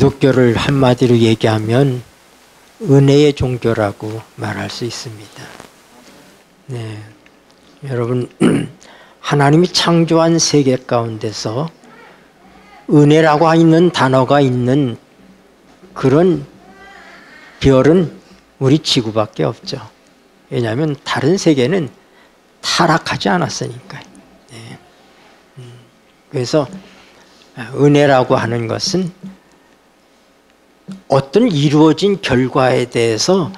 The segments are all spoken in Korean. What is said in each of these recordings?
기독교를 한마디로 얘기하면 은혜의 종교라고 말할 수 있습니다. 네, 여러분 하나님이 창조한 세계 가운데서 은혜라고 하는 단어가 있는 그런 별은 우리 지구밖에 없죠. 왜냐하면 다른 세계는 타락하지 않았으니까요. 네. 그래서 은혜라고 하는 것은 어떤 이루어진 결과에 대해서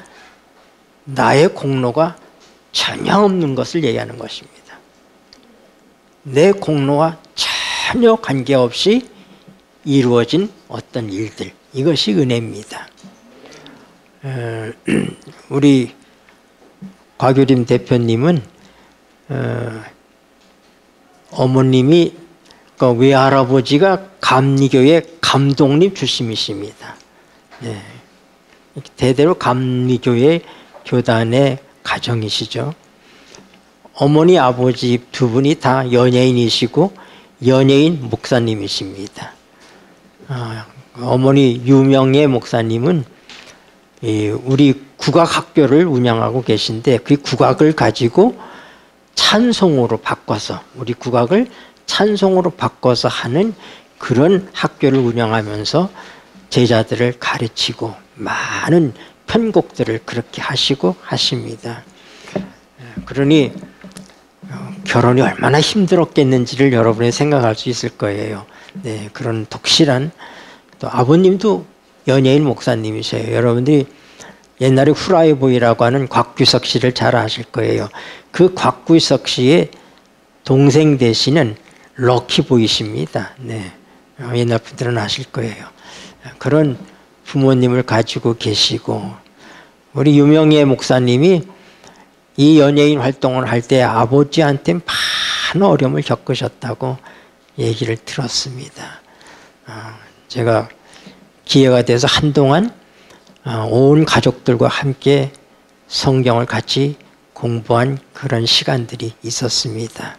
나의 공로가 전혀 없는 것을 얘기하는 것입니다. 내 공로와 전혀 관계없이 이루어진 어떤 일들, 이것이 은혜입니다. 우리 곽유림 대표님은 어머님이 외할아버지가 감리교의 감독님 출신이십니다. 네. 대대로 감리교의 교단의 가정이시죠. 어머니 아버지 두 분이 다 연예인이시고 연예인 목사님이십니다. 어머니 유명의 목사님은 우리 국악학교를 운영하고 계신데 그 국악을 가지고 찬송으로 바꿔서 우리 국악을 찬송으로 바꿔서 하는 그런 학교를 운영하면서 제자들을 가르치고 많은 편곡들을 그렇게 하시고 하십니다. 그러니 결혼이 얼마나 힘들었겠는지를 여러분이 생각할 수 있을 거예요. 네, 그런 독실한, 또 아버님도 연예인 목사님이세요. 여러분들이 옛날에 후라이보이라고 하는 곽규석 씨를 잘 아실 거예요. 그 곽규석 씨의 동생 되시는 럭키보이십니다. 네, 옛날 분들은 아실 거예요. 그런 부모님을 가지고 계시고, 우리 유명의 목사님이 이 연예인 활동을 할 때 아버지한테 많은 어려움을 겪으셨다고 얘기를 들었습니다. 제가 기회가 돼서 한동안 온 가족들과 함께 성경을 같이 공부한 그런 시간들이 있었습니다.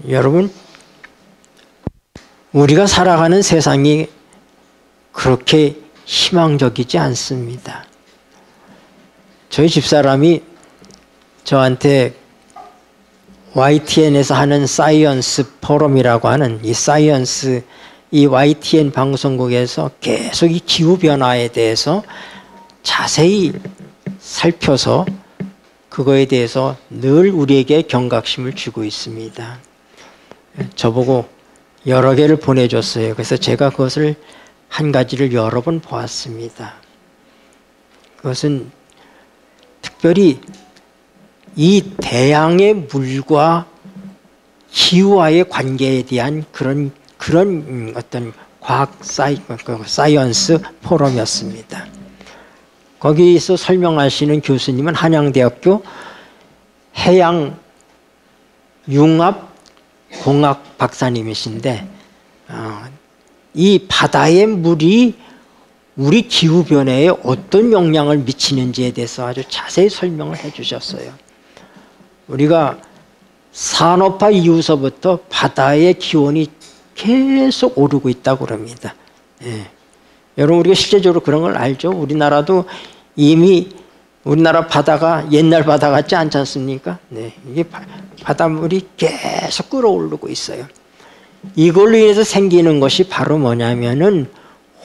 여러분, 우리가 살아가는 세상이 그렇게 희망적이지 않습니다. 저희 집사람이 저한테 YTN에서 하는 사이언스 포럼이라고 하는 이 사이언스, 이 YTN 방송국에서 계속 이 기후변화에 대해서 자세히 살펴서 그거에 대해서 늘 우리에게 경각심을 주고 있습니다. 저보고 여러 개를 보내줬어요. 그래서 제가 그것을 한 가지를 여러 번 보았습니다. 그것은 특별히 이 대양의 물과 기후와의 관계에 대한 그런 어떤 과학 사이언스 포럼이었습니다. 거기서 설명하시는 교수님은 한양대학교 해양융합공학 박사님이신데 이 바다의 물이 우리 기후변화에 어떤 영향을 미치는지에 대해서 아주 자세히 설명을 해 주셨어요. 우리가 산업화 이후서부터 바다의 기온이 계속 오르고 있다고 그럽니다. 예. 여러분, 우리가 실제적으로 그런 걸 알죠? 우리나라도 이미 우리나라 바다가 옛날 바다 같지 않지 않습니까? 네. 이게 바닷물이 계속 끓어오르고 있어요. 이걸로 인해서 생기는 것이 바로 뭐냐면은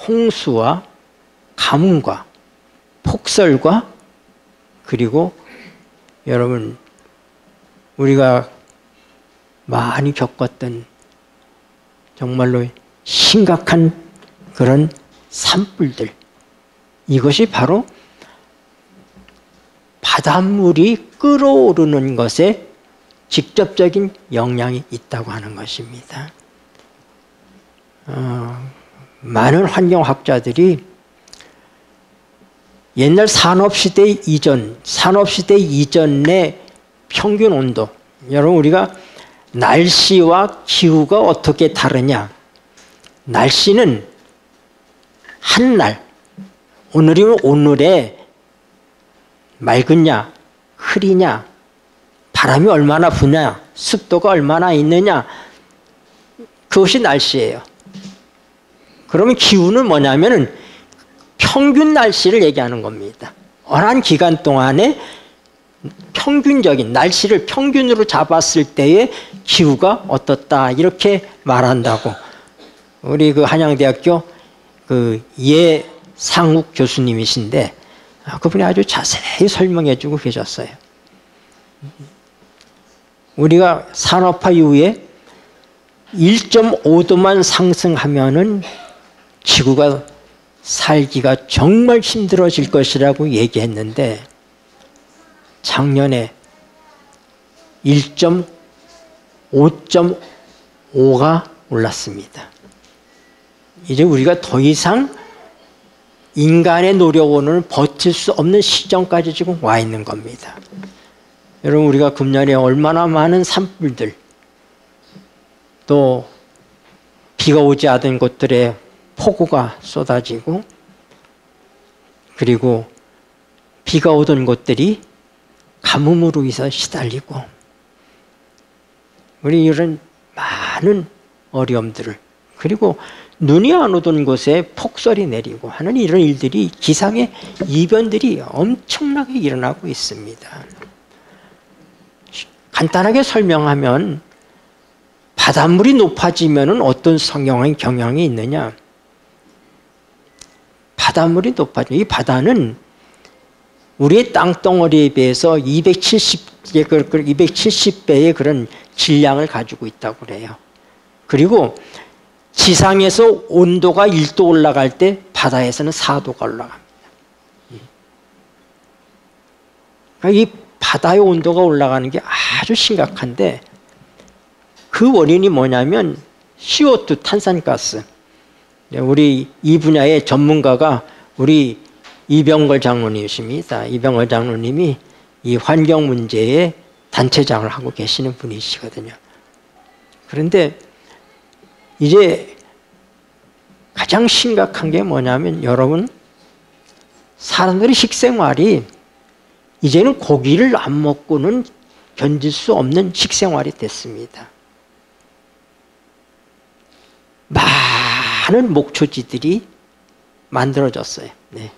홍수와 가뭄과 폭설과, 그리고 여러분 우리가 많이 겪었던 정말로 심각한 그런 산불들, 이것이 바로 바닷물이 끓어오르는 것에 직접적인 영향이 있다고 하는 것입니다. 많은 환경학자들이 옛날 산업시대 이전의 평균 온도, 여러분 우리가 날씨와 기후가 어떻게 다르냐? 날씨는 한날, 오늘이면 오늘에 맑으냐, 흐리냐, 바람이 얼마나 부냐, 습도가 얼마나 있느냐, 그것이 날씨예요. 그러면 기후는 뭐냐면은 평균 날씨를 얘기하는 겁니다. 어느 기간 동안에 평균적인 날씨를 평균으로 잡았을 때의 기후가 어떻다 이렇게 말한다고 우리 그 한양대학교 그 예상욱 교수님이신데 그분이 아주 자세히 설명해주고 계셨어요. 우리가 산업화 이후에 1.5도만 상승하면은 지구가 살기가 정말 힘들어질 것이라고 얘기했는데 작년에 1.5.5가 올랐습니다. 이제 우리가 더 이상 인간의 노력으로는 버틸 수 없는 시점까지 지금 와 있는 겁니다. 여러분 우리가 금년에 얼마나 많은 산불들 또 비가 오지 않은 곳들에 폭우가 쏟아지고 그리고 비가 오던 곳들이 가뭄으로 인해서 시달리고 우리 이런 많은 어려움들을 그리고 눈이 안 오던 곳에 폭설이 내리고 하는 이런 일들이 기상의 이변들이 엄청나게 일어나고 있습니다. 간단하게 설명하면 바닷물이 높아지면 어떤 경향이 있느냐. 바닷물이 높아지면 이 바다는 우리의 땅덩어리에 비해서 270배의 그런 질량을 가지고 있다고 그래요. 그리고 지상에서 온도가 1도 올라갈 때 바다에서는 4도가 올라갑니다. 그러니까 이 바다의 온도가 올라가는 게 아주 심각한데 그 원인이 뭐냐면 CO2 탄산가스. 우리 이 분야의 전문가가 우리 이병걸 장로님이십니다. 이병걸 장로님이 이 환경 문제에 단체장을 하고 계시는 분이시거든요. 그런데 이제 가장 심각한 게 뭐냐면 여러분 사람들의 식생활이 이제는 고기를 안 먹고는 견딜 수 없는 식생활이 됐습니다. 많은 목초지들이 만들어졌어요. 네.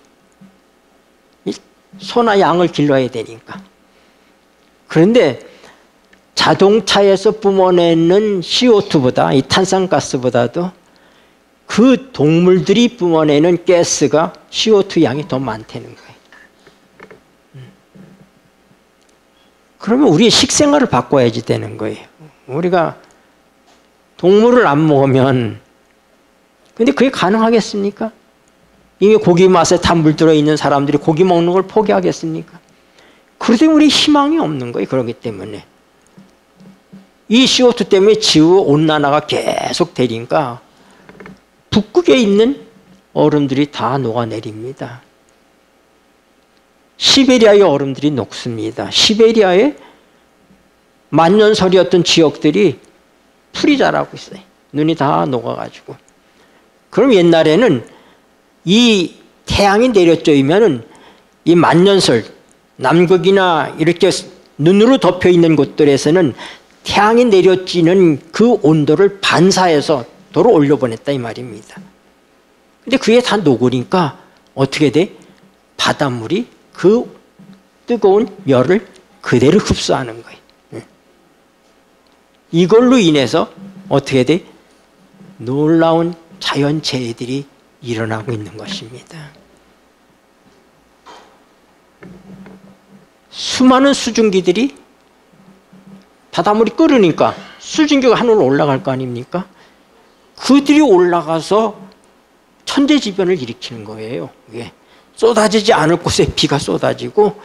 소나 양을 길러야 되니까. 그런데 자동차에서 뿜어내는 CO2보다 이 탄산가스보다도 그 동물들이 뿜어내는 가스가 CO2 양이 더 많다는 거예요. 그러면 우리의 식생활을 바꿔야지 되는 거예요. 우리가 동물을 안 먹으면 근데 그게 가능하겠습니까? 이미 고기 맛에 다 물들어 있는 사람들이 고기 먹는 걸 포기하겠습니까? 그러되 우리 희망이 없는 거예요. 그렇기 때문에 이 CO2 때문에 지구 온난화가 계속 되니까 북극에 있는 얼음들이 다 녹아내립니다. 시베리아의 얼음들이 녹습니다. 시베리아의 만년설이었던 지역들이 풀이 자라고 있어요. 눈이 다 녹아가지고. 그럼 옛날에는 이 태양이 내려쬐면은 이 만년설, 남극이나 이렇게 눈으로 덮여 있는 곳들에서는 태양이 내려쬐는 그 온도를 반사해서 도로 올려보냈다 이 말입니다. 근데 그게 다 녹으니까 어떻게 돼? 바닷물이 그 뜨거운 열을 그대로 흡수하는 거예요. 이걸로 인해서 어떻게 돼? 놀라운 자연재해들이 일어나고 있는 것입니다. 수많은 수증기들이 바닷물이 끓으니까 수증기가 하늘로 올라갈 거 아닙니까? 그들이 올라가서 천재지변을 일으키는 거예요. 이게 쏟아지지 않을 곳에 비가 쏟아지고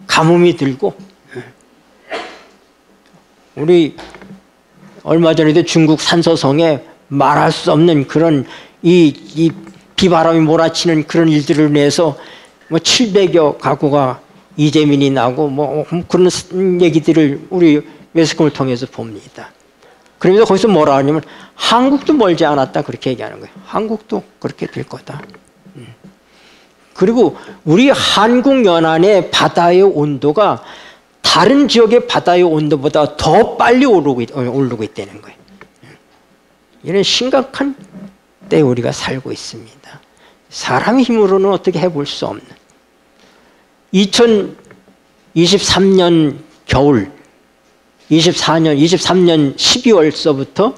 가뭄이 들고 우리 얼마 전에도 중국 산서성에 말할 수 없는 그런 이 비바람이 몰아치는 그런 일들을 인해서 뭐 700여 가구가 이재민이 나고 뭐 그런 얘기들을 우리 매스컴을 통해서 봅니다. 그러면서 거기서 뭐라 하냐면 한국도 멀지 않았다 그렇게 얘기하는 거예요. 한국도 그렇게 될 거다. 그리고 우리 한국 연안의 바다의 온도가 다른 지역의 바다의 온도보다 더 빨리 오르고 있다는 거예요. 이런 심각한 때에 우리가 살고 있습니다. 사람의 힘으로는 어떻게 해볼 수 없는 2023년 겨울 23년 12월서부터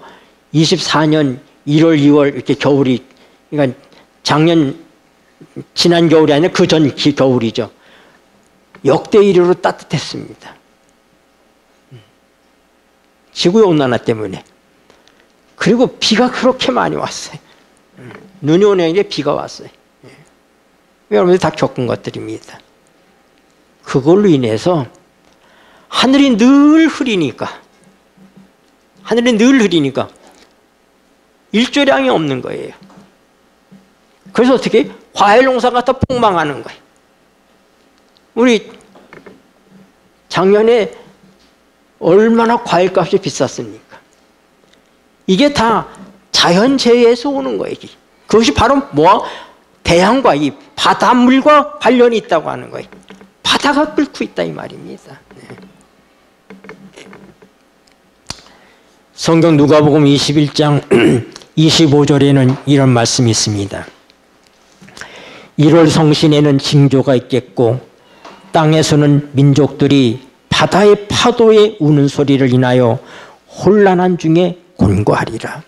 24년 1월 2월 이렇게 겨울이 그러니까 지난 겨울이 아니라 그 전 겨울이죠. 역대 1위로 따뜻했습니다. 지구온난화 때문에. 그리고 비가 그렇게 많이 왔어요. 눈이 오는 게 비가 왔어요. 여러분들 다 겪은 것들입니다. 그걸로 인해서 하늘이 늘 흐리니까 일조량이 없는 거예요. 그래서 어떻게 과일 농사가 더 폭망하는 거예요. 우리 작년에 얼마나 과일값이 비쌌습니까? 이게 다 자연재해에서 오는 거예요. 그것이 바로 대양과 이 바닷물과 관련이 있다고 하는 거예요. 바다가 끓고 있다 이 말입니다. 네. 성경 누가복음 21장 25절에는 이런 말씀이 있습니다. 1월 성신에는 징조가 있겠고 땅에서는 민족들이 바다의 파도에 우는 소리를 인하여 혼란한 중에 곤고하리라.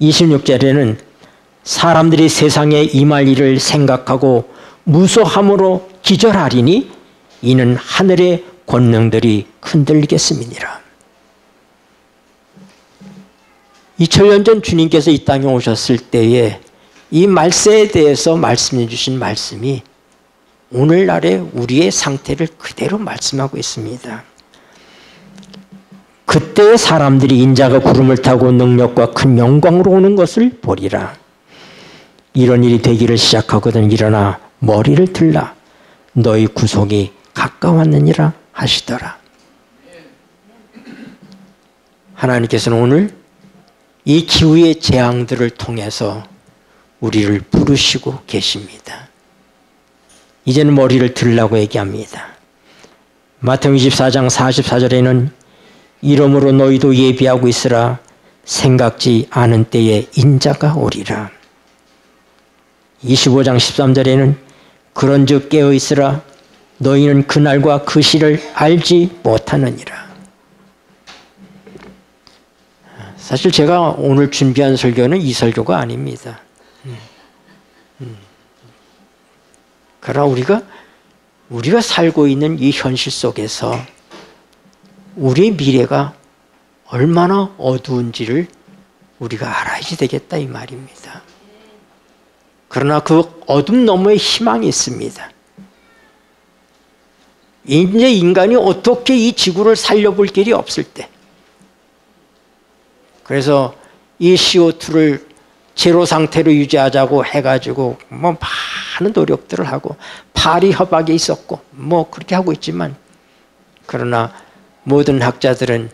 26절에는 사람들이 세상에 임할 일을 생각하고 무소함으로 기절하리니 이는 하늘의 권능들이 흔들리겠음이니라. 2000년 전 주님께서 이 땅에 오셨을 때에 이 말세에 대해서 말씀해 주신 말씀이 오늘날의 우리의 상태를 그대로 말씀하고 있습니다. 그때 사람들이 인자가 구름을 타고 능력과 큰 영광으로 오는 것을 보리라. 이런 일이 되기를 시작하거든 일어나 머리를 들라. 너희 구속이 가까웠느니라 하시더라. 하나님께서는 오늘 이 기후의 재앙들을 통해서 우리를 부르시고 계십니다. 이제는 머리를 들라고 얘기합니다. 마태복음 24장 44절에는 이러므로 너희도 예비하고 있으라. 생각지 않은 때에 인자가 오리라. 25장 13절에는 그런즉 깨어 있으라. 너희는 그날과 그 시를 알지 못하느니라. 사실 제가 오늘 준비한 설교는 이 설교가 아닙니다. 그러나 우리가 살고 있는 이 현실 속에서 우리의 미래가 얼마나 어두운지를 우리가 알아야지 되겠다 이 말입니다. 그러나 그 어둠 너머에 희망이 있습니다. 이제 인간이 어떻게 이 지구를 살려볼 길이 없을 때, 그래서 이 CO2를 제로 상태로 유지하자고 해가지고 많은 노력들을 하고 파리 협약이 있었고 그렇게 하고 있지만, 그러나 모든 학자들은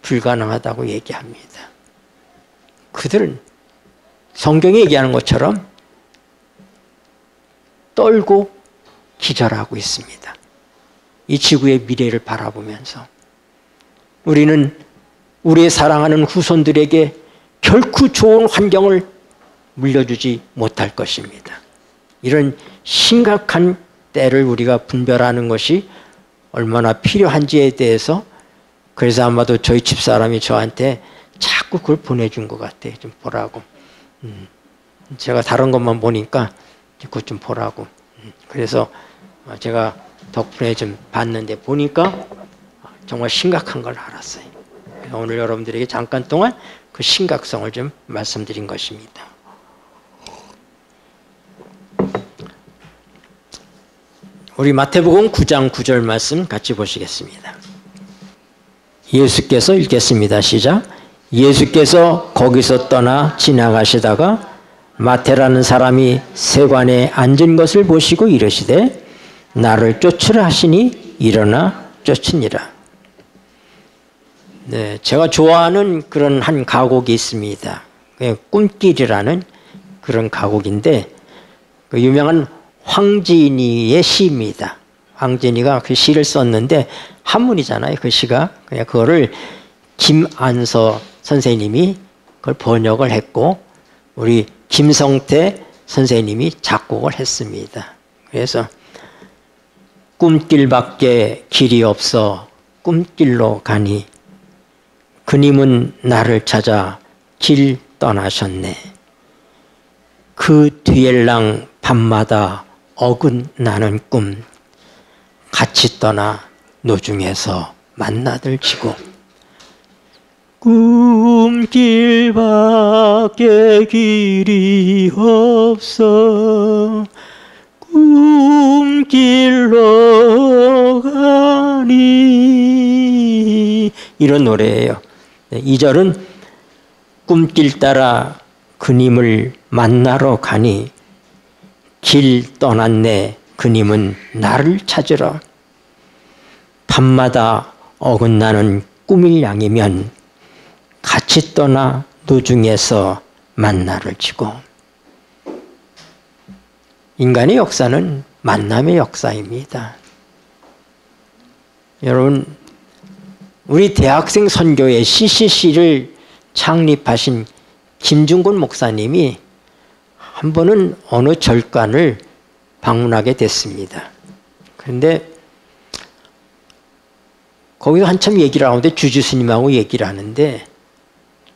불가능하다고 얘기합니다. 그들은 성경이 얘기하는 것처럼 떨고 기절하고 있습니다. 이 지구의 미래를 바라보면서 우리는 우리의 사랑하는 후손들에게 결코 좋은 환경을 물려주지 못할 것입니다. 이런 심각한 때를 우리가 분별하는 것이 얼마나 필요한지에 대해서, 그래서 아마도 저희 집사람이 저한테 자꾸 그걸 보내준 것 같아요. 좀 보라고. 제가 다른 것만 보니까 그것 좀 보라고. 그래서 제가 덕분에 좀 봤는데 보니까 정말 심각한 걸 알았어요. 오늘 여러분들에게 잠깐 동안 그 심각성을 좀 말씀드린 것입니다. 우리 마태복음 9장 9절 말씀 같이 보시겠습니다. 예수께서 읽겠습니다. 시작. 예수께서 거기서 떠나 지나가시다가 마태라는 사람이 세관에 앉은 것을 보시고 이르시되 나를 쫓으라 하시니 일어나 쫓으니라. 네, 제가 좋아하는 그런 한 가곡이 있습니다. 꿈길이라는 그런 가곡인데, 그 유명한 황진이의 시입니다. 황진이가 그 시를 썼는데 한문이잖아요. 그 시가. 그냥 그거를 김안서 선생님이 그걸 번역을 했고 우리 김성태 선생님이 작곡을 했습니다. 그래서 꿈길밖에 길이 없어 꿈길로 가니 그님은 나를 찾아 길 떠나셨네. 그 뒤엘랑 밤마다 어긋나는 꿈 같이 떠나 노중에서 만나들 지고 꿈길밖에 길이 없어 꿈길로 가니 이런 노래예요. 2절은 꿈길 따라 그님을 만나러 가니 길 떠났네 그님은 나를 찾으러 밤마다 어긋나는 꿈일 양이면 같이 떠나 노중에서 만나를 지고 인간의 역사는 만남의 역사입니다. 여러분 우리 대학생 선교회 CCC를 창립하신 김중곤 목사님이 한 번은 어느 절간을 방문하게 됐습니다. 그런데 거기서 한참 얘기를 하는데 주지 스님하고 얘기를 하는데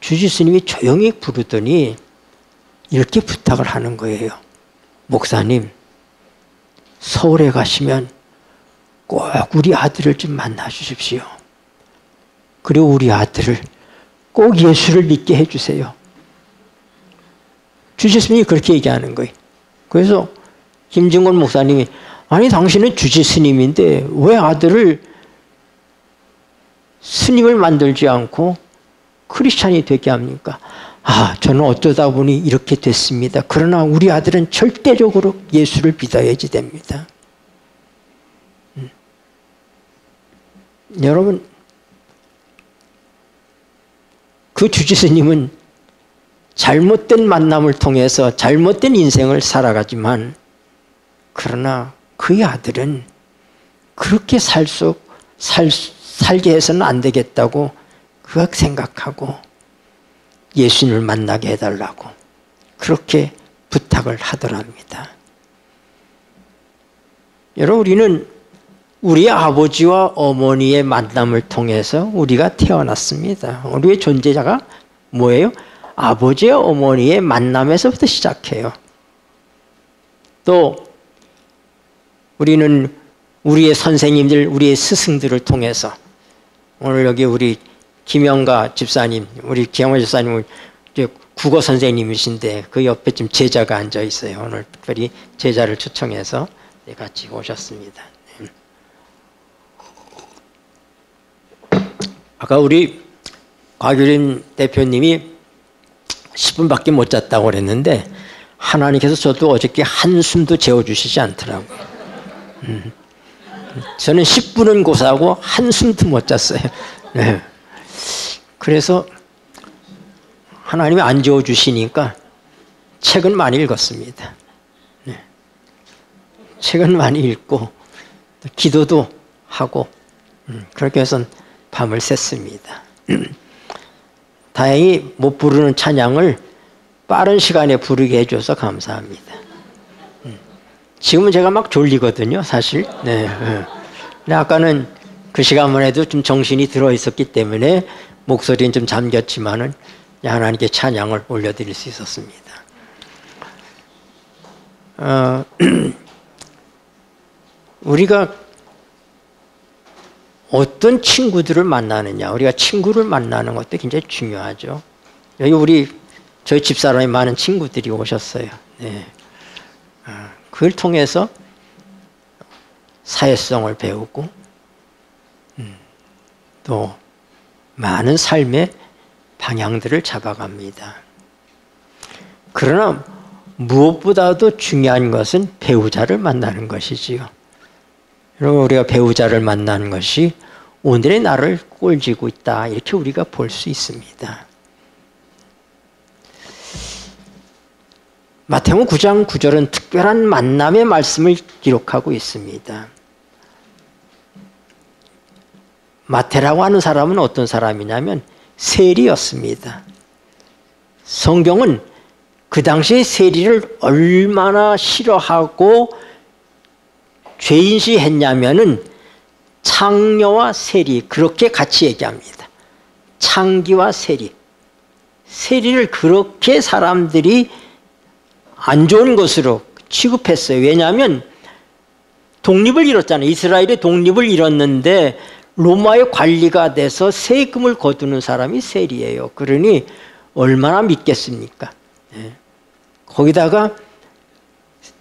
주지 스님이 조용히 부르더니 이렇게 부탁을 하는 거예요. 목사님, 서울에 가시면 꼭 우리 아들을 좀 만나 주십시오. 그리고 우리 아들을 꼭 예수를 믿게 해주세요. 주지 스님이 그렇게 얘기하는 거예요. 그래서 김중곤 목사님이 아니 당신은 주지 스님인데 왜 아들을 스님을 만들지 않고 크리스찬이 되게 합니까? 아, 저는 어쩌다 보니 이렇게 됐습니다. 그러나 우리 아들은 절대적으로 예수를 믿어야지 됩니다. 여러분, 그 주지 스님은 잘못된 만남을 통해서 잘못된 인생을 살아가지만 그러나 그의 아들은 그렇게 살게 해서는 안 되겠다고 그가 생각하고 예수님을 만나게 해달라고 그렇게 부탁을 하더랍니다. 여러분 우리는 우리 아버지와 어머니의 만남을 통해서 우리가 태어났습니다. 우리의 존재자가 뭐예요? 아버지와 어머니의 만남에서부터 시작해요. 또 우리는 우리의 선생님들, 우리의 스승들을 통해서 오늘 여기 우리 김영가 집사님, 우리 김영가 집사님은 국어 선생님이신데 그 옆에 지금 제자가 앉아 있어요. 오늘 특별히 제자를 초청해서 같이 오셨습니다. 아까 우리 곽유림 대표님이 10분밖에 못 잤다고 그랬는데 하나님께서 저도 어저께 한숨도 재워주시지 않더라고요. 저는 10분은 고사하고 한숨도 못 잤어요. 네. 그래서 하나님이 안 재워주시니까 책은 많이 읽었습니다. 네. 책은 많이 읽고 기도도 하고 그렇게 해서 밤을 샜습니다. 다행히 못 부르는 찬양을 빠른 시간에 부르게 해줘서 감사합니다. 지금은 제가 막 졸리거든요, 사실. 네. 근데 아까는 그 시간만 해도 좀 정신이 들어있었기 때문에 목소리는 좀 잠겼지만은 하나님께 찬양을 올려드릴 수 있었습니다. 우리가 어떤 친구들을 만나느냐, 우리가 친구를 만나는 것도 굉장히 중요하죠. 여기 저희 집사람이 많은 친구들이 오셨어요. 네. 그걸 통해서 사회성을 배우고 또 많은 삶의 방향들을 잡아갑니다. 그러나 무엇보다도 중요한 것은 배우자를 만나는 것이지요. 여러분 우리가 배우자를 만나는 것이 오늘의 나를 꼴지고 있다 이렇게 우리가 볼 수 있습니다. 마태복음 9장 9절은 특별한 만남의 말씀을 기록하고 있습니다. 마태라고 하는 사람은 어떤 사람이냐면 세리였습니다. 성경은 그 당시에 세리를 얼마나 싫어하고 죄인시했냐면은 창녀와 세리 그렇게 같이 얘기합니다. 창기와 세리. 세리를 그렇게 사람들이 안 좋은 것으로 취급했어요. 왜냐하면 독립을 잃었잖아요. 이스라엘의 독립을 잃었는데 로마의 관리가 돼서 세금을 거두는 사람이 세리예요. 그러니 얼마나 믿겠습니까? 거기다가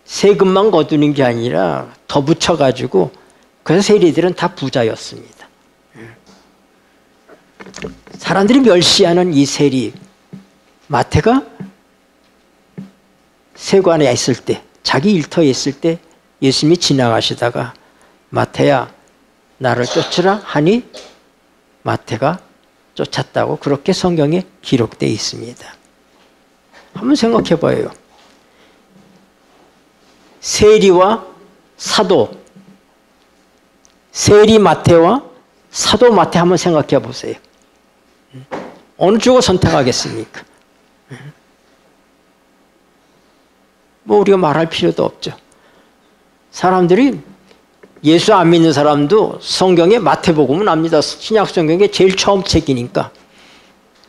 세금만 거두는 게 아니라 더 붙여가지고 그래서 세리들은 다 부자였습니다. 사람들이 멸시하는 이 세리 마태가 세관에 있을 때 자기 일터에 있을 때 예수님이 지나가시다가 마태야 나를 쫓으라 하니 마태가 쫓았다고 그렇게 성경에 기록되어 있습니다. 한번 생각해 봐요. 세리와 사도, 세리 마태와 사도 마태 한번 생각해 보세요. 어느 쪽을 선택하겠습니까? 뭐 우리가 말할 필요도 없죠. 사람들이 예수 안 믿는 사람도 성경에 마태복음은 압니다. 신약 성경의 제일 처음 책이니까.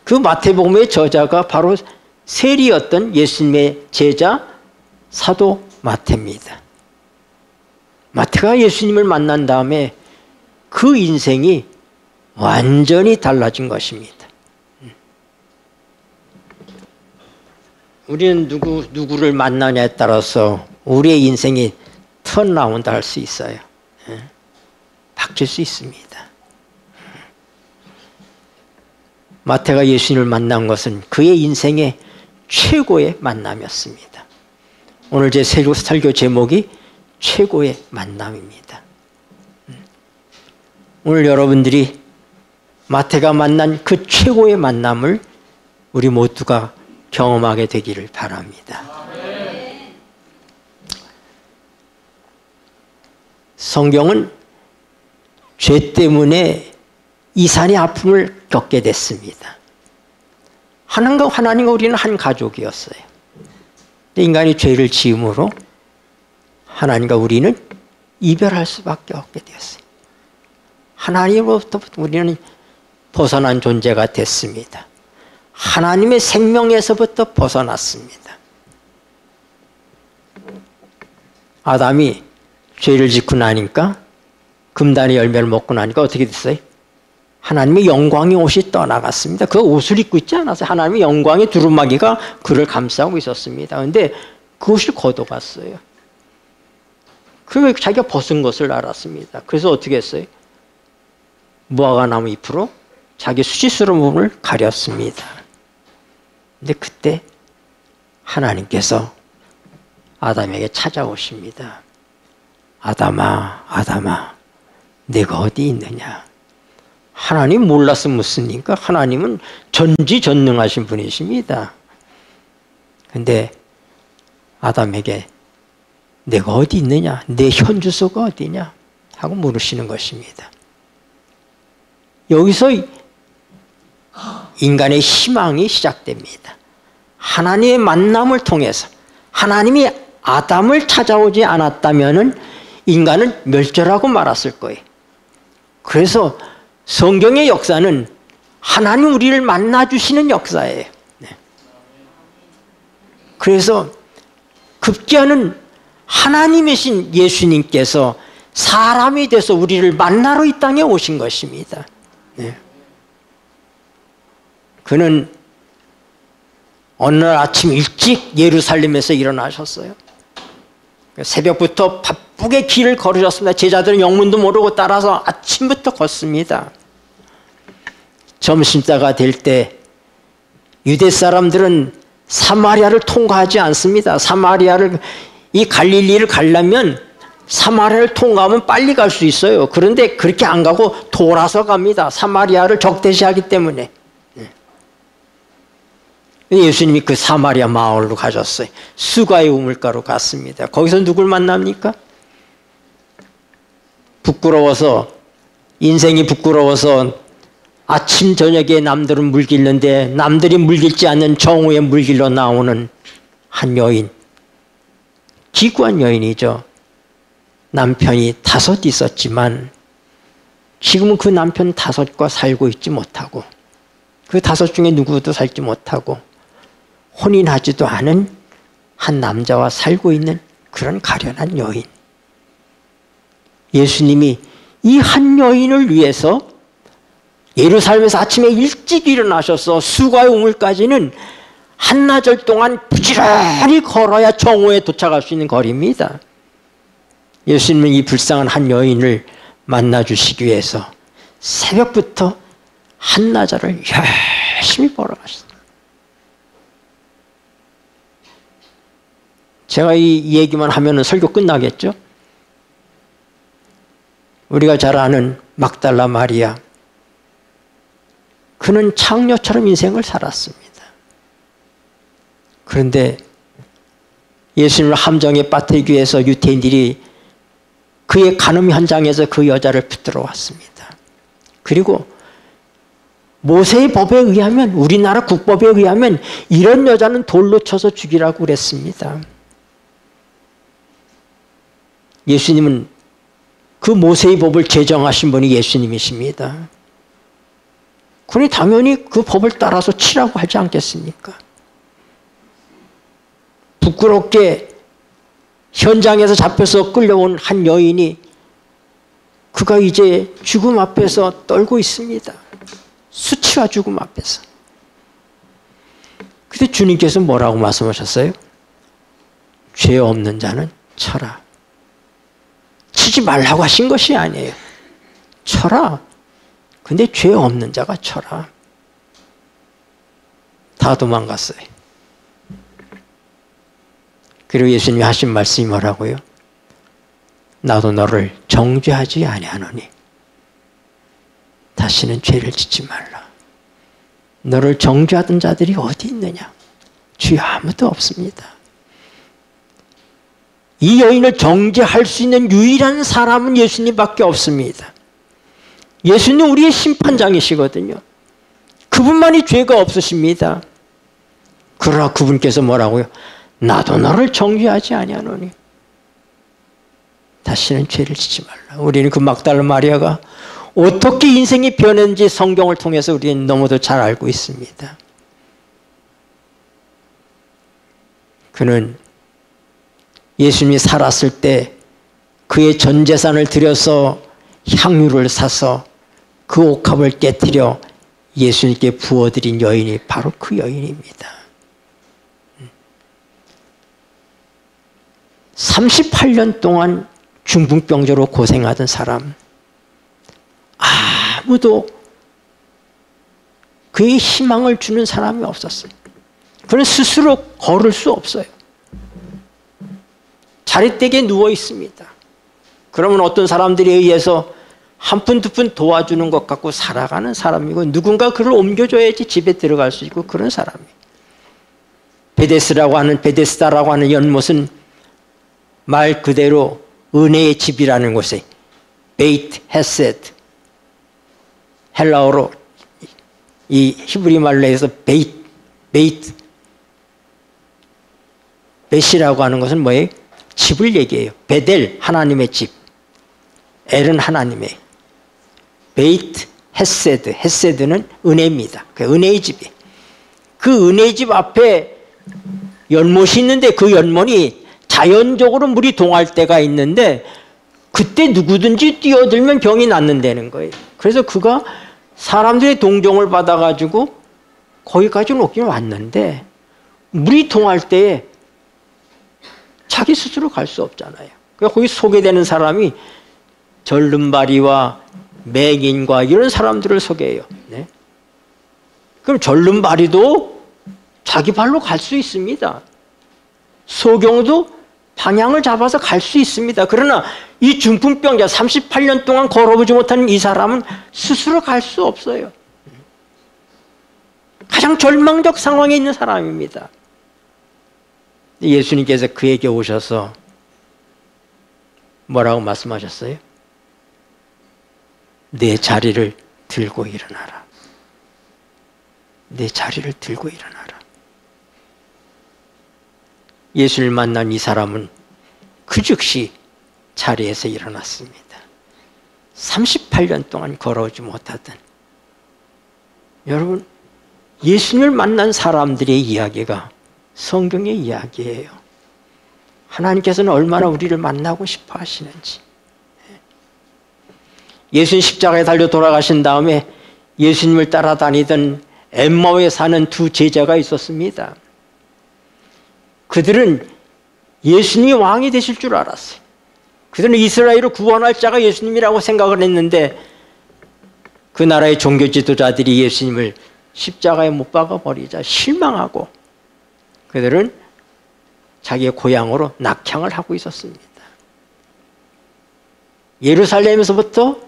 그 마태복음의 저자가 바로 세리였던 예수님의 제자 사도 마태입니다. 마태가 예수님을 만난 다음에 그 인생이 완전히 달라진 것입니다. 우리는 누구를 만나냐에 따라서 우리의 인생이 턴라운드 할 수 있어요. 바뀔 수 있습니다. 마태가 예수님을 만난 것은 그의 인생의 최고의 만남이었습니다. 오늘 제 설교 제목이 최고의 만남입니다. 오늘 여러분들이 마태가 만난 그 최고의 만남을 우리 모두가 경험하게 되기를 바랍니다. 성경은 죄 때문에 이산의 아픔을 겪게 됐습니다. 하나님과 우리는 한 가족이었어요. 인간이 죄를 지음으로 하나님과 우리는 이별할 수밖에 없게 되었어요. 하나님으로부터 우리는 벗어난 존재가 됐습니다. 하나님의 생명에서부터 벗어났습니다. 아담이 죄를 짓고 나니까 금단의 열매를 먹고 나니까 어떻게 됐어요? 하나님의 영광의 옷이 떠나갔습니다. 그 옷을 입고 있지 않았어요. 하나님의 영광의 두루마기가 그를 감싸고 있었습니다. 그런데 그 옷을 걷어갔어요. 그리고 자기가 벗은 것을 알았습니다. 그래서 어떻게 했어요? 무화과나무 잎으로 자기 수치스러운 몸을 가렸습니다. 근데 그때 하나님께서 아담에게 찾아오십니다. 아담아, 아담아, 내가 어디 있느냐? 하나님 몰라서 묻습니까? 하나님은 전지전능하신 분이십니다. 근데 아담에게 내가 어디 있느냐? 내 현주소가 어디냐? 하고 물으시는 것입니다. 여기서 인간의 희망이 시작됩니다. 하나님의 만남을 통해서 하나님이 아담을 찾아오지 않았다면 인간은 멸절하고 말았을 거예요. 그래서 성경의 역사는 하나님 우리를 만나주시는 역사예요. 그래서 급기야는 하나님이신 예수님께서 사람이 돼서 우리를 만나러 이 땅에 오신 것입니다. 그는 어느 날 아침 일찍 예루살렘에서 일어나셨어요. 새벽부터 바쁘게 길을 걸으셨습니다. 제자들은 영문도 모르고 따라서 아침부터 걷습니다. 점심때가 될 때 유대 사람들은 사마리아를 통과하지 않습니다. 이 갈릴리를 가려면 사마리아를 통과하면 빨리 갈 수 있어요. 그런데 그렇게 안 가고 돌아서 갑니다. 사마리아를 적대시하기 때문에. 예수님이 그 사마리아 마을로 가셨어요. 수가의 우물가로 갔습니다. 거기서 누굴 만납니까? 부끄러워서, 인생이 부끄러워서 아침 저녁에 남들은 물길는데 남들이 물길지 않는 정오에 물길로 나오는 한 여인, 기구한 여인이죠. 남편이 5 있었지만 지금은 그 남편 5과 살고 있지 못하고 그 5 중에 누구도 살지 못하고 혼인하지도 않은 한 남자와 살고 있는 그런 가련한 여인. 예수님이 이 한 여인을 위해서 예루살렘에서 아침에 일찍 일어나셔서 수고의 우물까지는 한나절 동안 부지런히 걸어야 정오에 도착할 수 있는 거리입니다. 예수님은 이 불쌍한 한 여인을 만나주시기 위해서 새벽부터 한나절을 열심히 벌어가셨습니다. 제가 이 얘기만 하면 설교 끝나겠죠? 우리가 잘 아는 막달라 마리아, 그는 창녀처럼 인생을 살았습니다. 그런데 예수님을 함정에 빠뜨리기 위해서 유대인들이 그의 간음 현장에서 그 여자를 붙들어 왔습니다. 그리고 모세의 법에 의하면, 우리나라 국법에 의하면 이런 여자는 돌로 쳐서 죽이라고 그랬습니다. 예수님은 그 모세의 법을 제정하신 분이 예수님이십니다. 그러니 당연히 그 법을 따라서 치라고 하지 않겠습니까? 부끄럽게 현장에서 잡혀서 끌려온 한 여인이 그가 이제 죽음 앞에서 떨고 있습니다. 수치와 죽음 앞에서. 그때 주님께서 뭐라고 말씀하셨어요? 죄 없는 자는 쳐라. 치지 말라고 하신 것이 아니에요. 쳐라. 근데 죄 없는 자가 쳐라. 다 도망갔어요. 그리고 예수님이 하신 말씀이 뭐라고요? 나도 너를 정죄하지 아니하노니 다시는 죄를 짓지 말라. 너를 정죄하던 자들이 어디 있느냐? 주여 아무도 없습니다. 이 여인을 정죄할 수 있는 유일한 사람은 예수님밖에 없습니다. 예수님 우리의 심판장이시거든요. 그분만이 죄가 없으십니다. 그러나 그분께서 뭐라고요? 나도 너를 정죄하지 아니하노니 다시는 죄를 짓지 말라. 우리는 그 막달라 마리아가 어떻게 인생이 변했는지 성경을 통해서 우리는 너무도 잘 알고 있습니다. 그는 예수님이 살았을 때 그의 전 재산을 들여서 향유를 사서 그 옥합을 깨뜨려 예수님께 부어드린 여인이 바로 그 여인입니다. 38년 동안 중풍병자로 고생하던 사람, 아무도 그의 희망을 주는 사람이 없었어요. 그는 스스로 걸을 수 없어요. 자릿대게 누워 있습니다. 그러면 어떤 사람들에 의해서 한 푼 두 푼 도와주는 것 같고 살아가는 사람이고 누군가 그를 옮겨줘야지 집에 들어갈 수 있고 그런 사람이에요. 베데스다라고 하는 연못은 말 그대로 은혜의 집이라는 곳에 베이트 헤세드, 헬라어로 이 히브리 말로 해서 베이트 벳이라고 하는 것은 뭐예요? 집을 얘기해요. 베델, 하나님의 집. 엘은 하나님의. 베이트 헤세드, 헤세드는 은혜입니다. 그 은혜의 집이에요. 그 은혜의 집 앞에 연못이 있는데 그 연못이 자연적으로 물이 동할 때가 있는데 그때 누구든지 뛰어들면 병이 낫는다는 거예요. 그래서 그가 사람들의 동정을 받아가지고 거기까지 오긴 왔는데 물이 동할 때에 자기 스스로 갈 수 없잖아요. 그러니까 거기 소개되는 사람이 절름발이와 맹인과 이런 사람들을 소개해요. 네? 그럼 절름발이도 자기 발로 갈 수 있습니다. 소경도 방향을 잡아서 갈 수 있습니다. 그러나 이 중풍병자 38년 동안 걸어보지 못하는 이 사람은 스스로 갈 수 없어요. 가장 절망적 상황에 있는 사람입니다. 예수님께서 그에게 오셔서 뭐라고 말씀하셨어요? 내 자리를 들고 일어나라. 내 자리를 들고 일어나라. 예수를 만난 이 사람은 그 즉시 자리에서 일어났습니다. 38년 동안 걸어오지 못하던, 여러분, 예수님을 만난 사람들의 이야기가 성경의 이야기예요. 하나님께서는 얼마나 우리를 만나고 싶어 하시는지. 예수님 십자가에 달려 돌아가신 다음에 예수님을 따라다니던 엠마오에 사는 두 제자가 있었습니다. 그들은 예수님이 왕이 되실 줄 알았어요. 그들은 이스라엘을 구원할 자가 예수님이라고 생각을 했는데, 그 나라의 종교 지도자들이 예수님을 십자가에 못 박아버리자 실망하고 그들은 자기의 고향으로 낙향을 하고 있었습니다. 예루살렘에서부터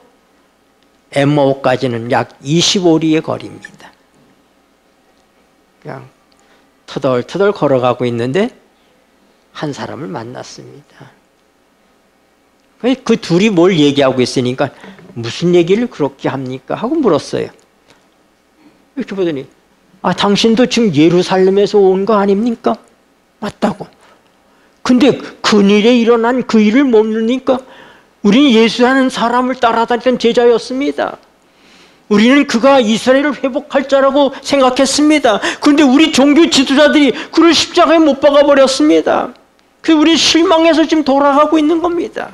엠마오까지는 약 25리의 거리입니다. 그냥 터덜터덜 걸어가고 있는데 한 사람을 만났습니다. 그 둘이 뭘 얘기하고 있으니까 무슨 얘기를 그렇게 합니까? 하고 물었어요. 이렇게 보더니, 당신도 지금 예루살렘에서 온 거 아닙니까? 맞다고. 근데 근일에 일어난 그 일을 모르니까 우리는 예수라는 사람을 따라다니던 제자였습니다. 우리는 그가 이스라엘을 회복할 자라고 생각했습니다. 그런데 우리 종교 지도자들이 그를 십자가에 못 박아버렸습니다. 그래서 우리는 실망해서 지금 돌아가고 있는 겁니다.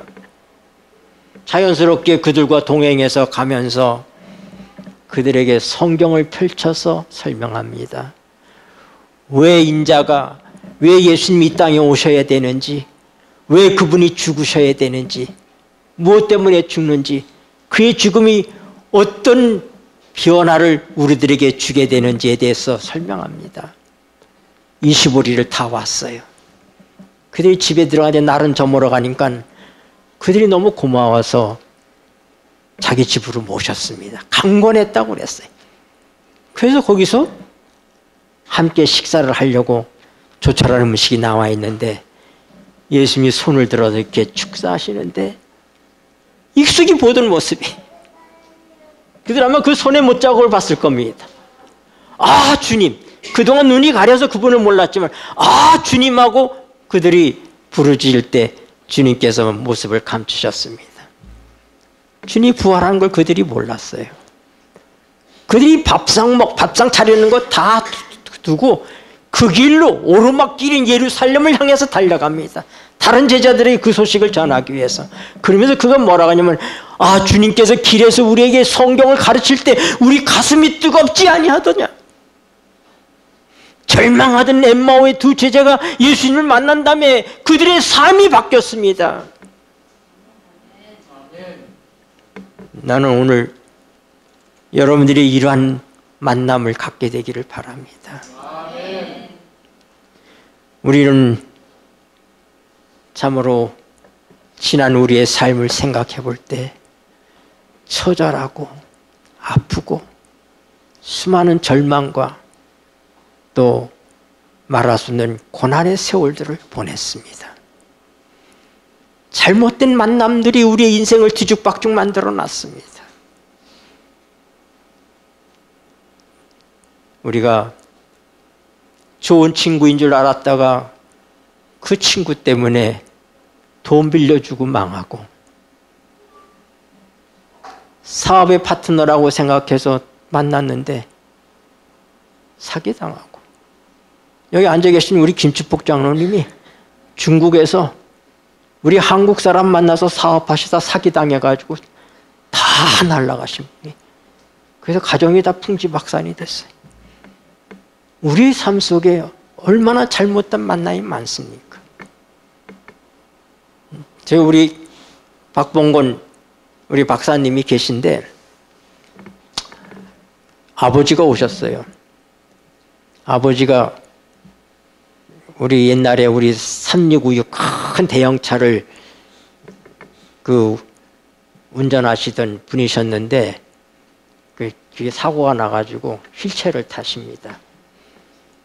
자연스럽게 그들과 동행해서 가면서 그들에게 성경을 펼쳐서 설명합니다. 왜 인자가, 왜 예수님이 이 땅에 오셔야 되는지, 왜 그분이 죽으셔야 되는지, 무엇 때문에 죽는지, 그의 죽음이 어떤 변화를 우리들에게 주게 되는지에 대해서 설명합니다. 25리를 다 왔어요. 그들이 집에 들어가는데 날은 저물어 가니까 그들이 너무 고마워서 자기 집으로 모셨습니다. 강권했다고 그랬어요. 그래서 거기서 함께 식사를 하려고 조촐한 음식이 나와 있는데 예수님이 손을 들어서 이렇게 축사하시는데 익숙이 보던 모습이, 그들 아마 그 손의 못자국을 봤을 겁니다. 주님, 그동안 눈이 가려서 그분을 몰랐지만 주님하고 그들이 부르짖을 때 주님께서 모습을 감추셨습니다. 주님이 부활한 걸 그들이 몰랐어요. 그들이 밥상 차리는 거 다 두고 그 길로 오르막길인 예루살렘을 향해서 달려갑니다. 다른 제자들에게 그 소식을 전하기 위해서. 그러면서 그가 뭐라고 하냐면, 주님께서 길에서 우리에게 성경을 가르칠 때 우리 가슴이 뜨겁지 아니하더냐. 절망하던 엠마오의 두 제자가 예수님을 만난 다음에 그들의 삶이 바뀌었습니다. 나는 오늘 여러분들이 이러한 만남을 갖게 되기를 바랍니다. 우리는 참으로 지난 우리의 삶을 생각해 볼 때 처절하고 아프고 수많은 절망과 또 말할 수 없는 고난의 세월들을 보냈습니다. 잘못된 만남들이 우리의 인생을 뒤죽박죽 만들어 놨습니다. 우리가 좋은 친구인 줄 알았다가 그 친구 때문에 돈 빌려주고 망하고, 사업의 파트너라고 생각해서 만났는데 사기당하고, 여기 앉아 계신 우리 김치폭 장로님이 중국에서 우리 한국 사람 만나서 사업하시다 사기당해가지고 다 날아가신 분이, 그래서 가정이 다 풍지박산이 됐어요. 우리 삶 속에 얼마나 잘못된 만남이 많습니까? 제가 우리 박봉건 우리 박사님이 계신데 아버지가 오셨어요. 아버지가 우리 옛날에 우리 3656 큰 대형차를 운전하시던 분이셨는데 그게 사고가 나가지고 휠체어를 타십니다.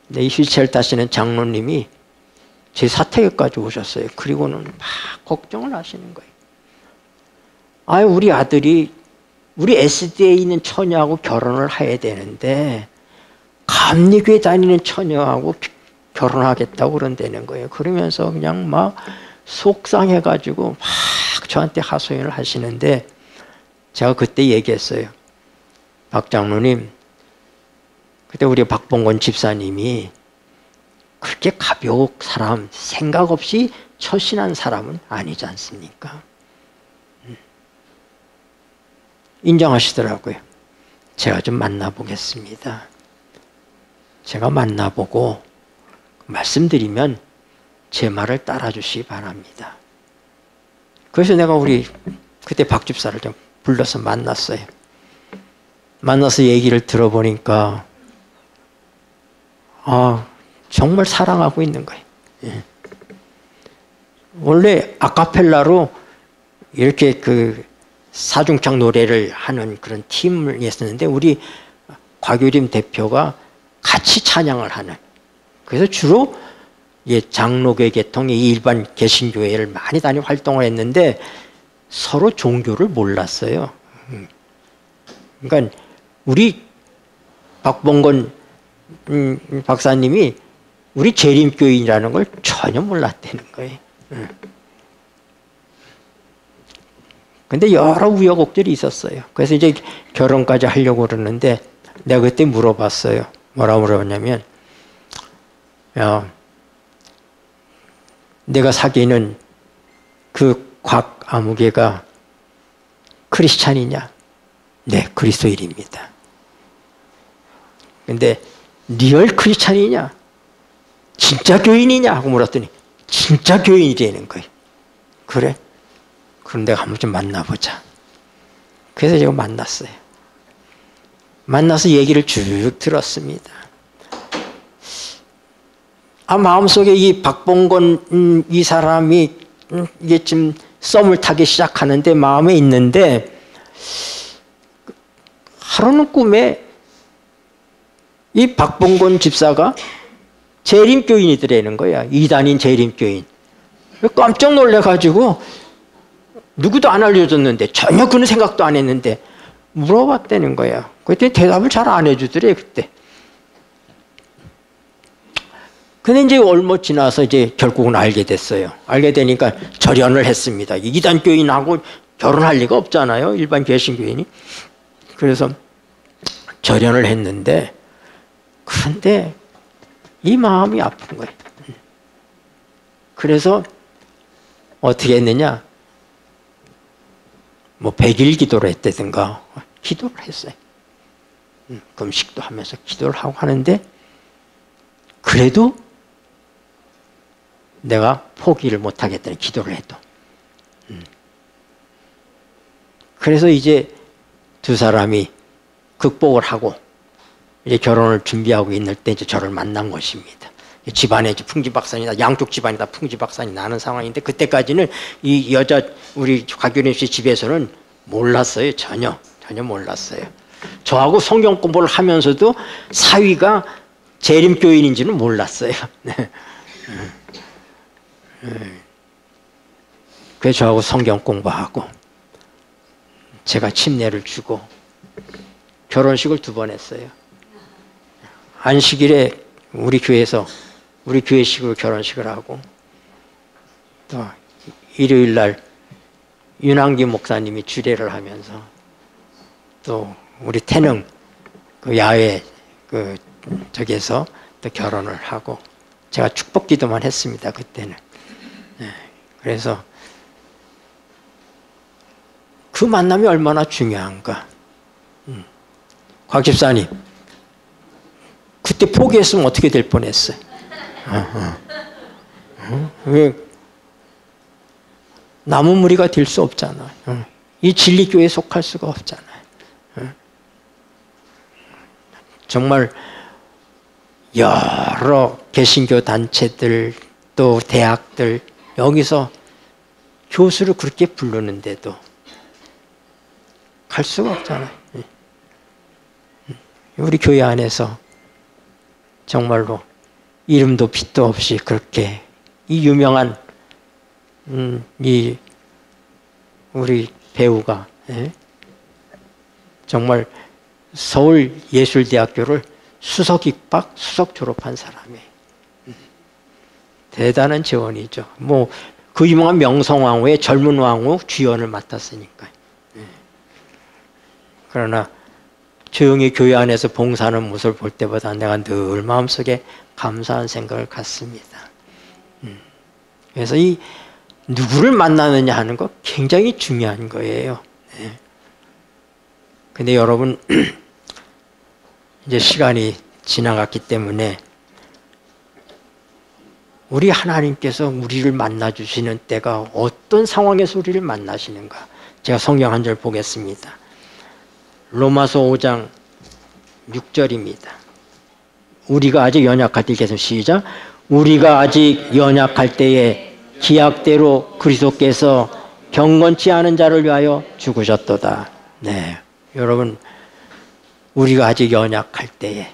근데 이 휠체어를 타시는 장로님이 제 사택에까지 오셨어요. 그리고는 막 걱정을 하시는 거예요. 우리 아들이 우리 SD에 있는 처녀하고 결혼을 해야 되는데 감리교회 다니는 처녀하고 결혼하겠다고 그런다는 거예요. 그러면서 그냥 막 속상해가지고 막 저한테 하소연을 하시는데 제가 그때 얘기했어요. 박 장로님, 그때 우리 박봉건 집사님이 그렇게 가벼운 사람, 생각 없이 처신한 사람은 아니지 않습니까? 인정하시더라고요. 제가 좀 만나보겠습니다. 제가 만나보고 말씀드리면 제 말을 따라주시기 바랍니다. 그래서 내가 우리 그때 박 집사를 좀 불러서 만났어요. 만나서 얘기를 들어보니까 정말 사랑하고 있는 거예요. 예. 원래 아카펠라로 이렇게 그 사중창 노래를 하는 그런 팀을 했었는데 우리 곽유림 대표가 같이 찬양을 하는, 그래서 주로 장로교 계통의 일반 개신교회를 많이 다니고 활동을 했는데 서로 종교를 몰랐어요. 그러니까 우리 박봉건 박사님이 우리 재림교인이라는 걸 전혀 몰랐다는 거예요. 근데 여러 우여곡절이 있었어요. 그래서 이제 결혼까지 하려고 그러는데 내가 그때 물어봤어요. 뭐라고 물어봤냐면, 야, 내가 사귀는 그 곽아무개가 크리스찬이냐? 네, 그리스도인입니다. 근데 리얼 크리스찬이냐? 진짜 교인이냐? 하고 물었더니 진짜 교인이라는 거예요. 그래? 그럼 내가 한번 좀 만나보자. 그래서 제가 만났어요. 만나서 얘기를 쭉 들었습니다. 마음속에 이 박봉건 이 사람이 이게 지금 썸을 타기 시작하는데 마음에 있는데 하루는 꿈에 이 박봉건 집사가 재림교인이더라는 거야. 이단인 재림교인. 깜짝 놀래가지고 누구도 안 알려줬는데 전혀 그런 생각도 안 했는데 물어봤다는 거야. 그랬더니 대답을 잘 안 해주더래 그때. 근데 이제 얼마 지나서 이제 결국은 알게 됐어요. 알게 되니까 절연을 했습니다. 이단 교인하고 결혼할 리가 없잖아요. 일반 개신교인이. 그래서 절연을 했는데 그런데 이 마음이 아픈 거예요. 그래서 어떻게 했느냐? 뭐 100일 기도를 했다든가 기도를 했어요. 금식도 하면서 기도를 하고 하는데 그래도 내가 포기를 못하겠다는 기도를 해도. 그래서 이제 두 사람이 극복을 하고 이제 결혼을 준비하고 있는 때 이제 저를 만난 것입니다. 집안에 풍지박산이나 양쪽 집안이 다 풍지박산이 나는 상황인데 그때까지는 이 여자 우리 곽유림 씨 집에서는 몰랐어요. 전혀 몰랐어요. 저하고 성경 공부를 하면서도 사위가 재림교인인지는 몰랐어요. 그래서 저하고 성경 공부하고 제가 침례를 주고 결혼식을 2번 했어요. 안식일에 우리 교회에서 우리 교회식으로 결혼식을 하고 또 일요일 날 윤항기 목사님이 주례를 하면서 또 우리 태능 그 야외 그 저기에서 또 결혼을 하고 제가 축복 기도만 했습니다. 그때는. 그래서 그 만남이 얼마나 중요한가. 곽 집사님 그때 포기했으면 어떻게 될 뻔했어요. 왜 남은 무리가 될 수 없잖아. 이 진리교회에 속할 수가 없잖아요. 정말 여러 개신교 단체들 또 대학들 여기서 교수를 그렇게 부르는데도 갈 수가 없잖아요. 우리 교회 안에서 정말로 이름도 빛도 없이 그렇게 이 유명한 이 우리 배우가 정말 서울예술대학교를 수석 입학, 수석 졸업한 사람이에요. 대단한 재원이죠. 뭐 그 유명한 명성황후의 젊은 왕후 주연을 맡았으니까요. 그러나 조용히 교회 안에서 봉사하는 모습을 볼 때보다 내가 늘 마음속에 감사한 생각을 갖습니다. 그래서 이 누구를 만나느냐 하는 거 굉장히 중요한 거예요. 근데 여러분 이제 시간이 지나갔기 때문에 우리 하나님께서 우리를 만나주시는 때가 어떤 상황에서 우리를 만나시는가. 제가 성경 한 절 보겠습니다. 로마서 5장 6절입니다. 우리가 아직 연약할 때 계속 시작. 우리가 아직 연약할 때에 기약대로 그리스도께서 경건치 않은 자를 위하여 죽으셨도다. 네, 여러분 우리가 아직 연약할 때에,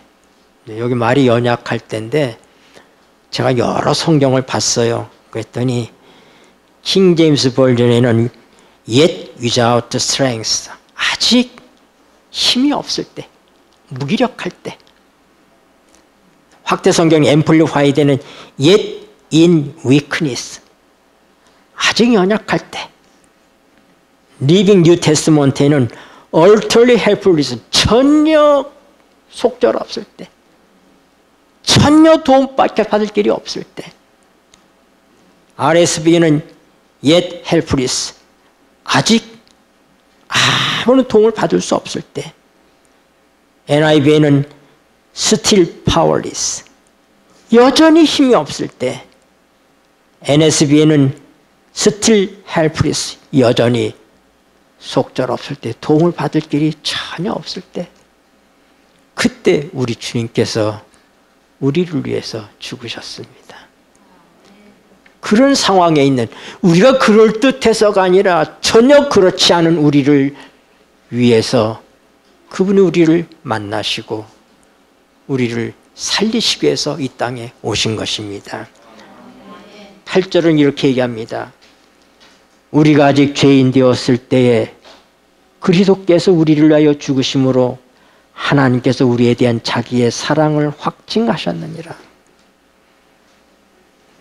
여기 말이 연약할 때인데 제가 여러 성경을 봤어요. 그랬더니 킹 제임스 버전에는 yet without strength, 아직 힘이 없을 때, 무기력할 때. 확대 성경 앰플리파이드는 yet in weakness, 아직 연약할 때. 리빙 뉴 테스트먼트에는 utterly helpless, 전혀 속절없을 때, 전혀 도움밖에 받을 길이 없을 때. RSV는 yet helpless, 아직 아무런 도움을 받을 수 없을 때. NIV에는 still powerless, 여전히 힘이 없을 때. NSV에는 still helpless, 여전히 속절없을 때, 도움을 받을 길이 전혀 없을 때. 그때 우리 주님께서 우리를 위해서 죽으셨습니다. 그런 상황에 있는, 우리가 그럴듯해서가 아니라 전혀 그렇지 않은 우리를 위해서 그분이 우리를 만나시고 우리를 살리시기 위해서 이 땅에 오신 것입니다. 8절은 이렇게 얘기합니다. 우리가 아직 죄인 되었을 때에 그리스도께서 우리를 위하여 죽으심으로 하나님께서 우리에 대한 자기의 사랑을 확증하셨느니라.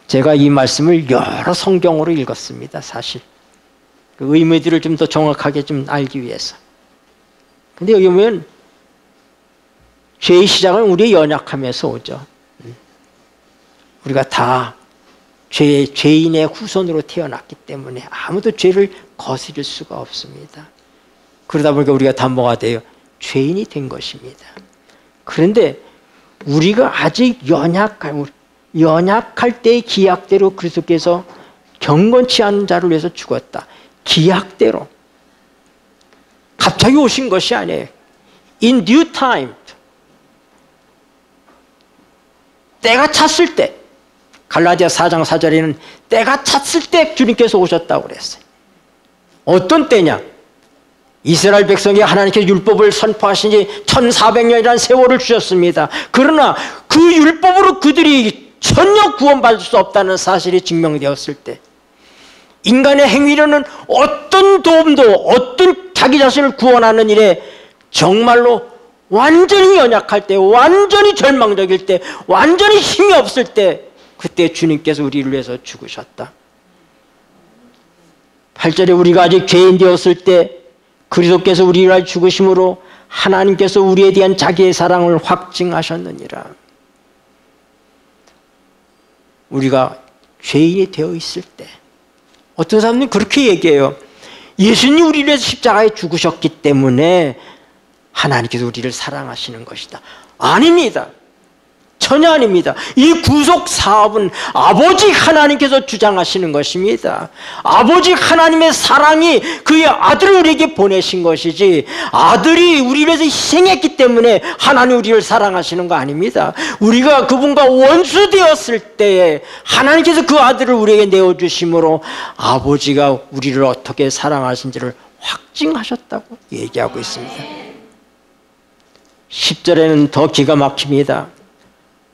제가 이 말씀을 여러 성경으로 읽었습니다. 사실 그 의미들을 좀 더 정확하게 좀 알기 위해서. 근데 여기 보면 죄의 시작은 우리의 연약함에서 오죠. 우리가 다 죄인의 후손으로 태어났기 때문에 아무도 죄를 거스릴 수가 없습니다. 그러다 보니까 우리가 다 뭐가 돼요? 죄인이 된 것입니다. 그런데 우리가 아직 연약할 때의 기약대로 그리스도께서 경건치 않은 자를 위해서 죽었다. 기약대로. 갑자기 오신 것이 아니에요. In due time. 때가 찼을 때. 갈라디아 4장 4절에는 때가 찼을 때 주님께서 오셨다고 그랬어요. 어떤 때냐? 이스라엘 백성이 하나님께서 율법을 선포하신 지 1400년이라는 세월을 주셨습니다. 그러나 그 율법으로 그들이 전혀 구원받을 수 없다는 사실이 증명되었을 때, 인간의 행위로는 어떤 도움도, 어떤 자기 자신을 구원하는 일에 정말로 완전히 연약할 때, 완전히 절망적일 때, 완전히 힘이 없을 때, 그때 주님께서 우리를 위해서 죽으셨다. 8절에 우리가 아직 죄인 되었을 때 그리스도께서 우리를 위하여 죽으심으로 하나님께서 우리에 대한 자기의 사랑을 확증하셨느니라. 우리가 죄인이 되어 있을 때, 어떤 사람들은 그렇게 얘기해요. 예수님이 우리를 위해서 십자가에 죽으셨기 때문에 하나님께서 우리를 사랑하시는 것이다. 아닙니다. 전혀 아닙니다. 이 구속 사업은 아버지 하나님께서 주장하시는 것입니다. 아버지 하나님의 사랑이 그의 아들을 우리에게 보내신 것이지, 아들이 우리를 위해서 희생했기 때문에 하나님 우리를 사랑하시는 거 아닙니다. 우리가 그분과 원수 되었을 때에 하나님께서 그 아들을 우리에게 내어주심으로 아버지가 우리를 어떻게 사랑하신지를 확증하셨다고 얘기하고 있습니다. 10절에는 더 기가 막힙니다.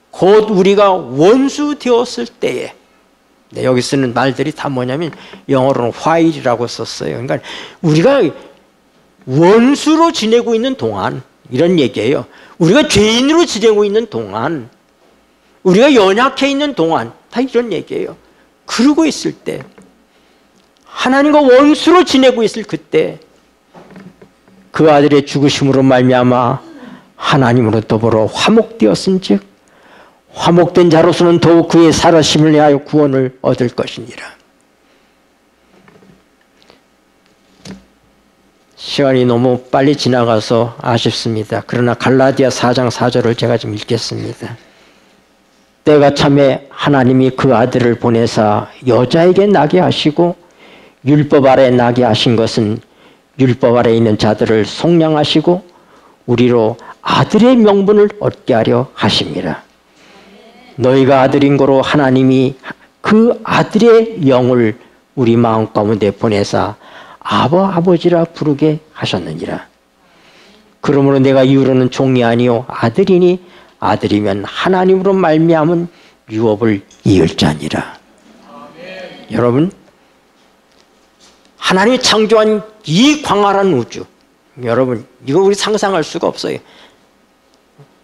곧 우리가 원수 되었을 때에, 여기 쓰는 말들이 다 뭐냐면 영어로는 while이라고 썼어요. 그러니까 우리가 원수로 지내고 있는 동안, 이런 얘기예요. 우리가 죄인으로 지내고 있는 동안, 우리가 연약해 있는 동안, 다 이런 얘기예요. 그러고 있을 때, 하나님과 원수로 지내고 있을 그때, 그 아들의 죽으심으로 말미암아 하나님으로 더불어 화목되었은즉 화목된 자로서는 더욱 그의 살아심을 내하여 구원을 얻을 것이니라. 시간이 너무 빨리 지나가서 아쉽습니다. 그러나 갈라디아 4장 4절을 제가 좀 읽겠습니다. 때가 참에 하나님이 그 아들을 보내사 여자에게 나게 하시고 율법 아래 나게 하신 것은 율법 아래 있는 자들을 속량하시고 우리로 아들의 명분을 얻게 하려 하심이라. 너희가 아들인 거로 하나님이 그 아들의 영을 우리 마음 가운데 보내사 아버지라 부르게 하셨느니라. 그러므로 내가 이후로는 종이 아니요 아들이니 아들이면 하나님으로 말미암은 유업을 이을 자니라. 여러분, 하나님이 창조한 이 광활한 우주, 여러분 이거 우리 상상할 수가 없어요.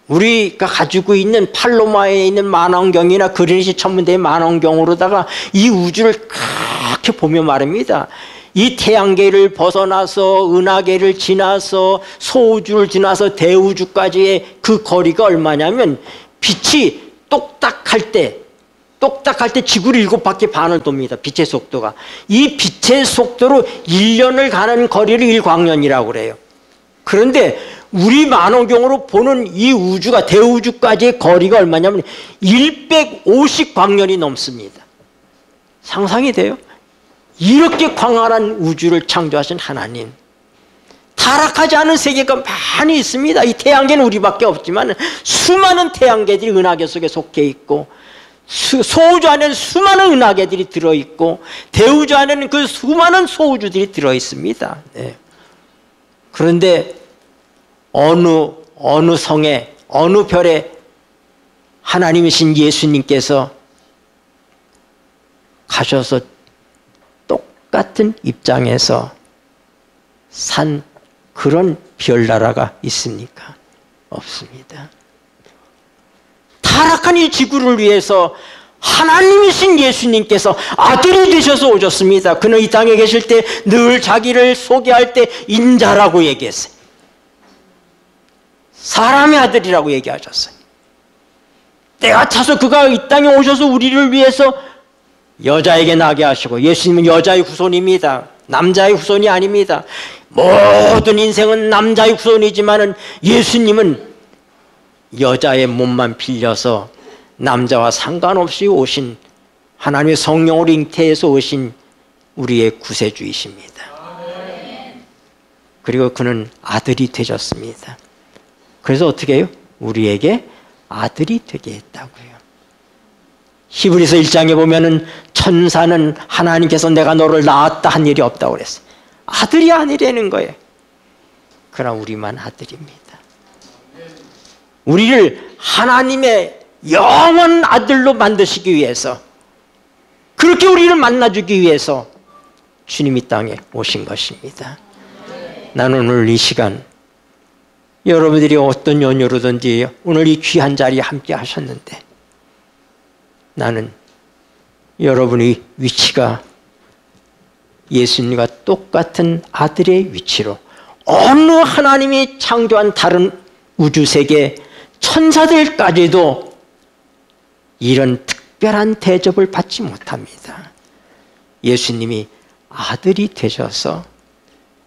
우리가 가지고 있는 팔로마에 있는 만원경이나 그리니시 천문대의 만원경으로다가 이 우주를 그렇게 보며 말입니다. 이 태양계를 벗어나서 은하계를 지나서 소우주를 지나서 대우주까지의 그 거리가 얼마냐면 빛이 똑딱할 때 지구를 7바퀴 반을 돕니다. 빛의 속도가. 이 빛의 속도로 1년을 가는 거리를 1광년이라고 그래요. 그런데 우리 만원경으로 보는 이 우주가 대우주까지의 거리가 얼마냐면 150광년이 넘습니다. 상상이 돼요? 이렇게 광활한 우주를 창조하신 하나님, 타락하지 않은 세계가 많이 있습니다. 이 태양계는 우리밖에 없지만 수많은 태양계들이 은하계 속에 속해 있고 소우주 안에는 수많은 은하계들이 들어있고 대우주 안에는 그 수많은 소우주들이 들어있습니다. 네. 그런데 어느 성에 어느 별에 하나님이신 예수님께서 가셔서 똑같은 입장에서 산 그런 별나라가 있습니까? 없습니다. 타락한 이 지구를 위해서 하나님이신 예수님께서 아들이 되셔서 오셨습니다. 그는 이 땅에 계실 때 늘 자기를 소개할 때 인자라고 얘기했어요. 사람의 아들이라고 얘기하셨어요. 때가 차서 그가 이 땅에 오셔서 우리를 위해서 여자에게 나게 하시고, 예수님은 여자의 후손입니다. 남자의 후손이 아닙니다. 모든 인생은 남자의 후손이지만 예수님은 여자의 몸만 빌려서 남자와 상관없이 오신 하나님의 성령으로 잉태해서 오신 우리의 구세주이십니다. 그리고 그는 아들이 되셨습니다. 그래서 어떻게 해요? 우리에게 아들이 되게 했다고요. 히브리서 1장에 보면은 천사는 하나님께서 내가 너를 낳았다 한 일이 없다고 그랬어요. 아들이 아니라는 거예요. 그러나 우리만 아들입니다. 우리를 하나님의 영원 아들로 만드시기 위해서, 그렇게 우리를 만나주기 위해서 주님이 땅에 오신 것입니다. 나는 오늘 이 시간 여러분들이 어떤 연유로든지 오늘 이 귀한 자리에 함께 하셨는데, 나는 여러분의 위치가 예수님과 똑같은 아들의 위치로 어느 하나님이 창조한 다른 우주세계 천사들까지도 이런 특별한 대접을 받지 못합니다. 예수님이 아들이 되셔서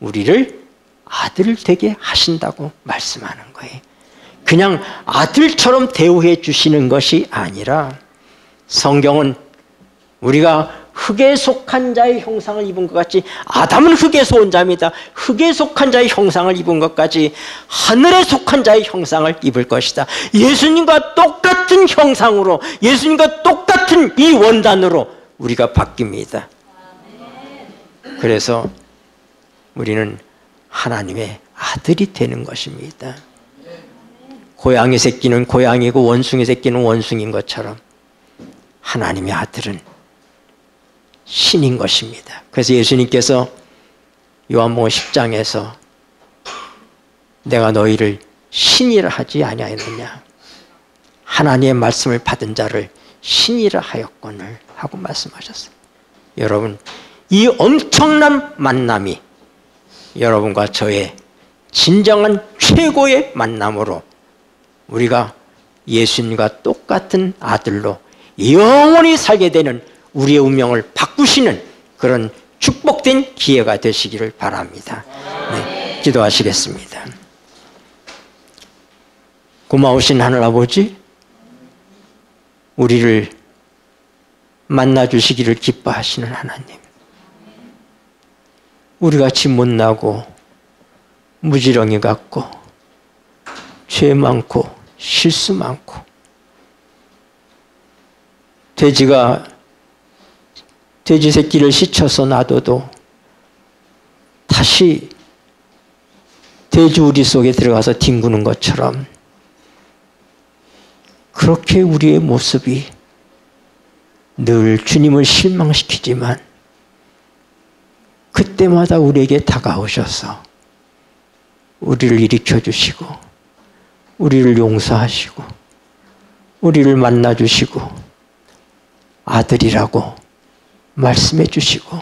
우리를 아들 되게 하신다고 말씀하는 거예요. 그냥 아들처럼 대우해 주시는 것이 아니라, 성경은 우리가 흙에 속한 자의 형상을 입은 것 같이, 아담은 흙에서 온 자입니다. 흙에 속한 자의 형상을 입은 것 같이 하늘에 속한 자의 형상을 입을 것이다. 예수님과 똑같은 형상으로, 예수님과 똑같은 이 원단으로 우리가 바뀝니다. 그래서 우리는 하나님의 아들이 되는 것입니다. 고양이 새끼는 고양이고 원숭이 새끼는 원숭이인 것처럼 하나님의 아들은 신인 것입니다. 그래서 예수님께서 요한복음 10장에서 내가 너희를 신이라 하지 아니하였느냐. 하나님의 말씀을 받은 자를 신이라 하였거늘 하고 말씀하셨어요. 여러분, 이 엄청난 만남이 여러분과 저의 진정한 최고의 만남으로 우리가 예수님과 똑같은 아들로 영원히 살게 되는 우리의 운명을 바꾸시는 그런 축복된 기회가 되시기를 바랍니다. 네, 기도하시겠습니다. 고마우신 하늘아버지, 우리를 만나주시기를 기뻐하시는 하나님, 우리같이 못나고 무지렁이 같고 죄 많고 실수 많고 돼지가 돼지 새끼를 씻어서 놔둬도 다시 돼지 우리 속에 들어가서 뒹구는 것처럼 그렇게 우리의 모습이 늘 주님을 실망시키지만 그때마다 우리에게 다가오셔서 우리를 일으켜주시고 우리를 용서하시고 우리를 만나주시고 아들이라고 말씀해 주시고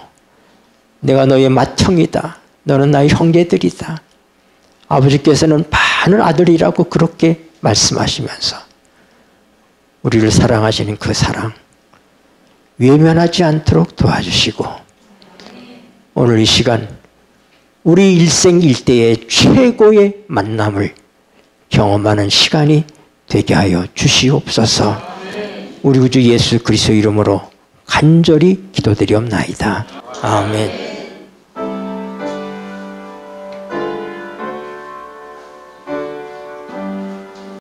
내가 너의 맏형이다. 너는 나의 형제들이다. 아버지께서는 많은 아들이라고 그렇게 말씀하시면서 우리를 사랑하시는 그 사랑 외면하지 않도록 도와주시고 오늘 이 시간 우리 일생일대의 최고의 만남을 경험하는 시간이 되게 하여 주시옵소서. 우리 구주 예수 그리스도 이름으로 간절히 기도드리옵나이다. 아멘.